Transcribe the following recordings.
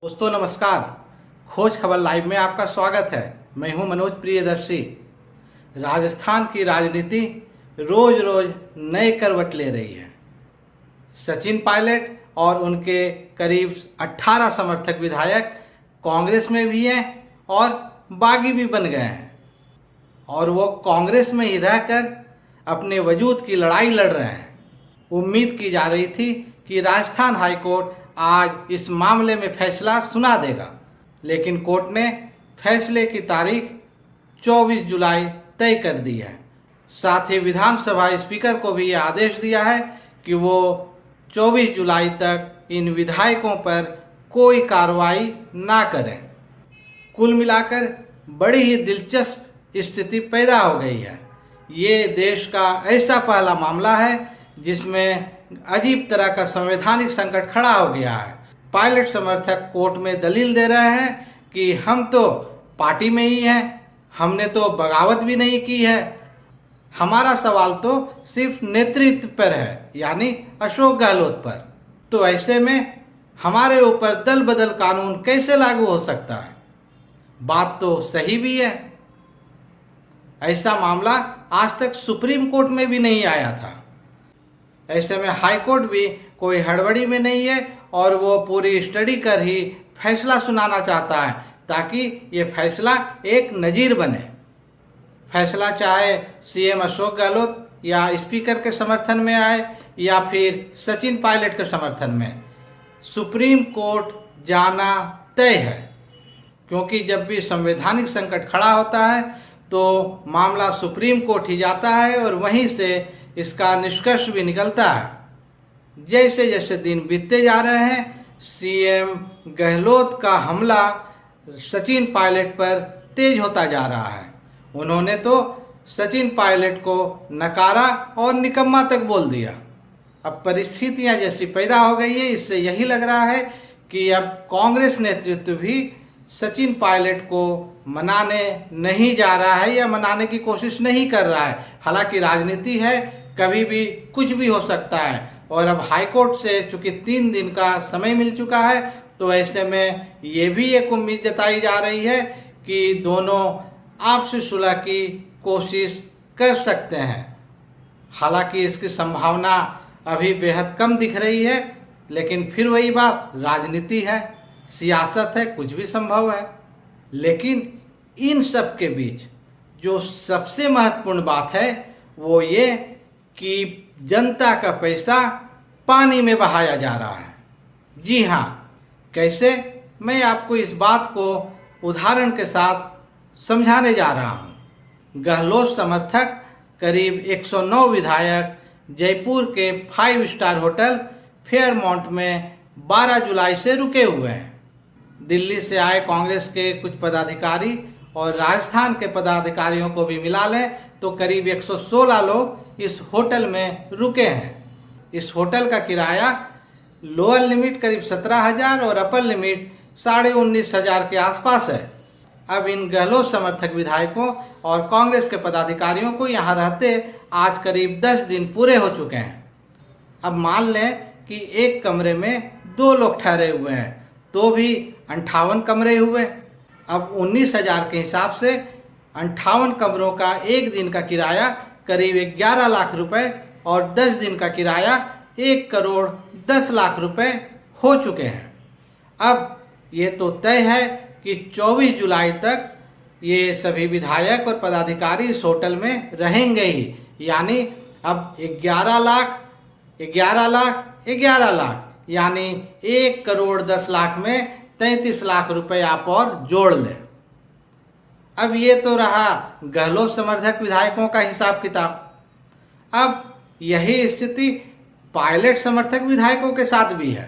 दोस्तों नमस्कार। खोज खबर लाइव में आपका स्वागत है। मैं हूं मनोज प्रियदर्शी। राजस्थान की राजनीति रोज रोज नए करवट ले रही है। सचिन पायलट और उनके करीब 18 समर्थक विधायक कांग्रेस में भी हैं और बागी भी बन गए हैं और वो कांग्रेस में ही रहकर अपने वजूद की लड़ाई लड़ रहे हैं। उम्मीद की जा रही थी कि राजस्थान हाईकोर्ट आज इस मामले में फैसला सुना देगा, लेकिन कोर्ट ने फैसले की तारीख 24 जुलाई तय कर दी है। साथ ही विधानसभा स्पीकर को भी यह आदेश दिया है कि वो 24 जुलाई तक इन विधायकों पर कोई कार्रवाई ना करें। कुल मिलाकर बड़ी ही दिलचस्प स्थिति पैदा हो गई है। ये देश का ऐसा पहला मामला है जिसमें अजीब तरह का संवैधानिक संकट खड़ा हो गया है। पायलट समर्थक कोर्ट में दलील दे रहे हैं कि हम तो पार्टी में ही हैं, हमने तो बगावत भी नहीं की है, हमारा सवाल तो सिर्फ नेतृत्व पर है, यानी अशोक गहलोत पर। तो ऐसे में हमारे ऊपर दल बदल कानून कैसे लागू हो सकता है? बात तो सही भी है। ऐसा मामला आज तक सुप्रीम कोर्ट में भी नहीं आया था। ऐसे में हाई कोर्ट भी कोई हड़बड़ी में नहीं है और वो पूरी स्टडी कर ही फैसला सुनाना चाहता है ताकि ये फैसला एक नज़ीर बने। फैसला चाहे सीएम अशोक गहलोत या स्पीकर के समर्थन में आए या फिर सचिन पायलट के समर्थन में, सुप्रीम कोर्ट जाना तय है। क्योंकि जब भी संवैधानिक संकट खड़ा होता है तो मामला सुप्रीम कोर्ट ही जाता है और वहीं से इसका निष्कर्ष भी निकलता है। जैसे जैसे दिन बीतते जा रहे हैं, सीएम गहलोत का हमला सचिन पायलट पर तेज होता जा रहा है। उन्होंने तो सचिन पायलट को नकारा और निकम्मा तक बोल दिया। अब परिस्थितियां जैसी पैदा हो गई है, इससे यही लग रहा है कि अब कांग्रेस नेतृत्व भी सचिन पायलट को मनाने नहीं जा रहा है या मनाने की कोशिश नहीं कर रहा है। हालांकि राजनीति है, कभी भी कुछ भी हो सकता है और अब हाईकोर्ट से चूंकि 3 दिन का समय मिल चुका है तो ऐसे में ये भी एक उम्मीद जताई जा रही है कि दोनों आपसी सुलह की कोशिश कर सकते हैं। हालांकि इसकी संभावना अभी बेहद कम दिख रही है, लेकिन फिर वही बात, राजनीति है, सियासत है, कुछ भी संभव है। लेकिन इन सब के बीच जो सबसे महत्वपूर्ण बात है वो ये कि जनता का पैसा पानी में बहाया जा रहा है। जी हाँ, कैसे? मैं आपको इस बात को उदाहरण के साथ समझाने जा रहा हूँ। गहलोत समर्थक करीब 109 विधायक जयपुर के 5 स्टार होटल फेयरमाउंट में 12 जुलाई से रुके हुए हैं। दिल्ली से आए कांग्रेस के कुछ पदाधिकारी और राजस्थान के पदाधिकारियों को भी मिला लें तो करीब 116 लोग इस होटल में रुके हैं। इस होटल का किराया लोअर लिमिट करीब 17,000 और अपर लिमिट 19,500 के आसपास है। अब इन गहलोत समर्थक विधायकों और कांग्रेस के पदाधिकारियों को यहाँ रहते आज करीब 10 दिन पूरे हो चुके हैं। अब मान लें कि एक कमरे में 2 लोग ठहरे हुए हैं तो भी 58 कमरे हुए। अब 19,000 के हिसाब से 58 कमरों का एक दिन का किराया करीब 11 लाख रुपए और 10 दिन का किराया 1 करोड़ 10 लाख रुपए हो चुके हैं। अब ये तो तय है कि 24 जुलाई तक ये सभी विधायक और पदाधिकारी इस होटल में रहेंगे ही, यानी अब 11 लाख 11 लाख 11 लाख यानी 1 करोड़ 10 लाख में 33 लाख रुपए आप और जोड़ लें। अब ये तो रहा गहलोत समर्थक विधायकों का हिसाब किताब। अब यही स्थिति पायलट समर्थक विधायकों के साथ भी है।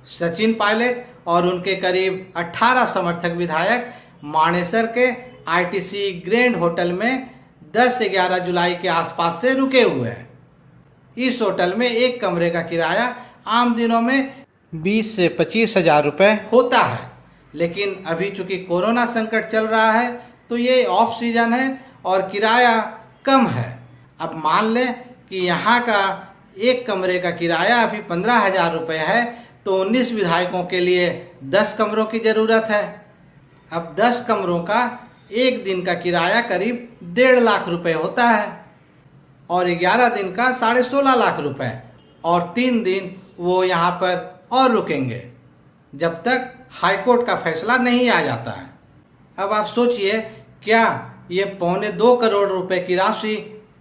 सचिन पायलट और उनके करीब 18 समर्थक विधायक मानेसर के आईटीसी ग्रैंड होटल में 10-11 जुलाई के आसपास से रुके हुए हैं। इस होटल में एक कमरे का किराया आम दिनों में 20 से 25 हजार रुपये होता है, लेकिन अभी चूंकि कोरोना संकट चल रहा है तो ये ऑफ सीजन है और किराया कम है। अब मान लें कि यहाँ का एक कमरे का किराया अभी 15,000 रुपये है तो 19 विधायकों के लिए 10 कमरों की ज़रूरत है। अब 10 कमरों का एक दिन का किराया करीब 1.5 लाख रुपए होता है और 11 दिन का 16.5 लाख रुपए, और 3 दिन वो यहाँ पर और रुकेंगे जब तक हाईकोर्ट का फैसला नहीं आ जाता है। अब आप सोचिए, क्या ये 1.25 करोड़ रुपए की राशि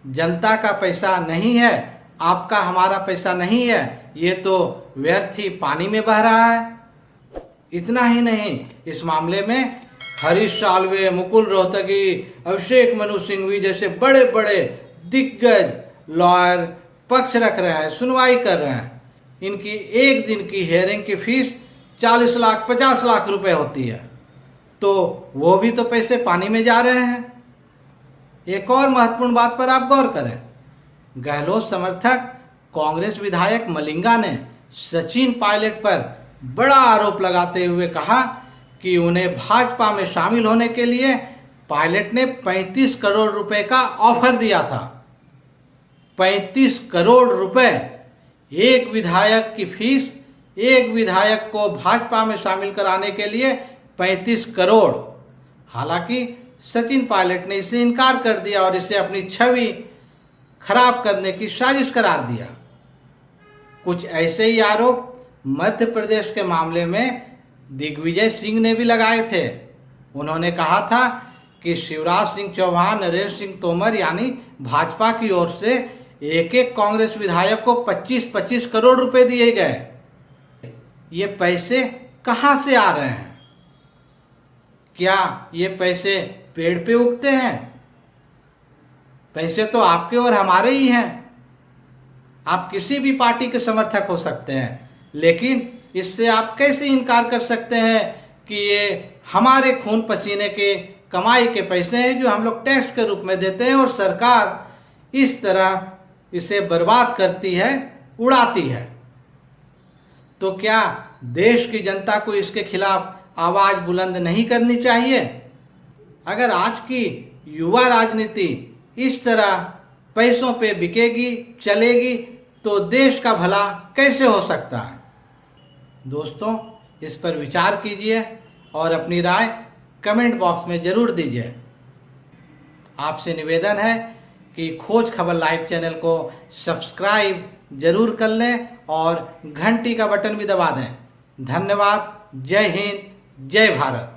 जनता का पैसा नहीं है, आपका हमारा पैसा नहीं है? ये तो व्यर्थ ही पानी में बह रहा है। इतना ही नहीं, इस मामले में हरीश साल्वे, मुकुल रोहतगी, अभिषेक मनु सिंघवी जैसे बड़े बड़े दिग्गज लॉयर पक्ष रख रहे हैं, सुनवाई कर रहे हैं। इनकी एक दिन की हेयरिंग की फीस 40 लाख 50 लाख रुपए होती है, तो वो भी तो पैसे पानी में जा रहे हैं। एक और महत्वपूर्ण बात पर आप गौर करें। गहलोत समर्थक कांग्रेस विधायक मलिंगा ने सचिन पायलट पर बड़ा आरोप लगाते हुए कहा कि उन्हें भाजपा में शामिल होने के लिए पायलट ने 35 करोड़ रुपए का ऑफर दिया था। 35 करोड़ रुपए, एक विधायक की फीस, एक विधायक को भाजपा में शामिल कराने के लिए 35 करोड़। हालांकि सचिन पायलट ने इसे इनकार कर दिया और इसे अपनी छवि खराब करने की साजिश करार दिया। कुछ ऐसे ही आरोप मध्य प्रदेश के मामले में दिग्विजय सिंह ने भी लगाए थे। उन्होंने कहा था कि शिवराज सिंह चौहान, नरेंद्र सिंह तोमर यानी भाजपा की ओर से एक एक कांग्रेस विधायक को 25-25 करोड़ रुपए दिए गए। ये पैसे कहां से आ रहे हैं? क्या ये पैसे पेड़ पे उगते हैं? पैसे तो आपके और हमारे ही हैं। आप किसी भी पार्टी के समर्थक हो सकते हैं, लेकिन इससे आप कैसे इनकार कर सकते हैं कि ये हमारे खून पसीने के कमाई के पैसे हैं जो हम लोग टैक्स के रूप में देते हैं और सरकार इस तरह इसे बर्बाद करती है, उड़ाती है। तो क्या देश की जनता को इसके खिलाफ आवाज बुलंद नहीं करनी चाहिए? अगर आज की युवा राजनीति इस तरह पैसों पे बिकेगी, चलेगी, तो देश का भला कैसे हो सकता है? दोस्तों, इस पर विचार कीजिए और अपनी राय कमेंट बॉक्स में ज़रूर दीजिए। आपसे निवेदन है कि खोज खबर लाइव चैनल को सब्सक्राइब जरूर कर लें और घंटी का बटन भी दबा दें। धन्यवाद। जय हिंद, जय भारत।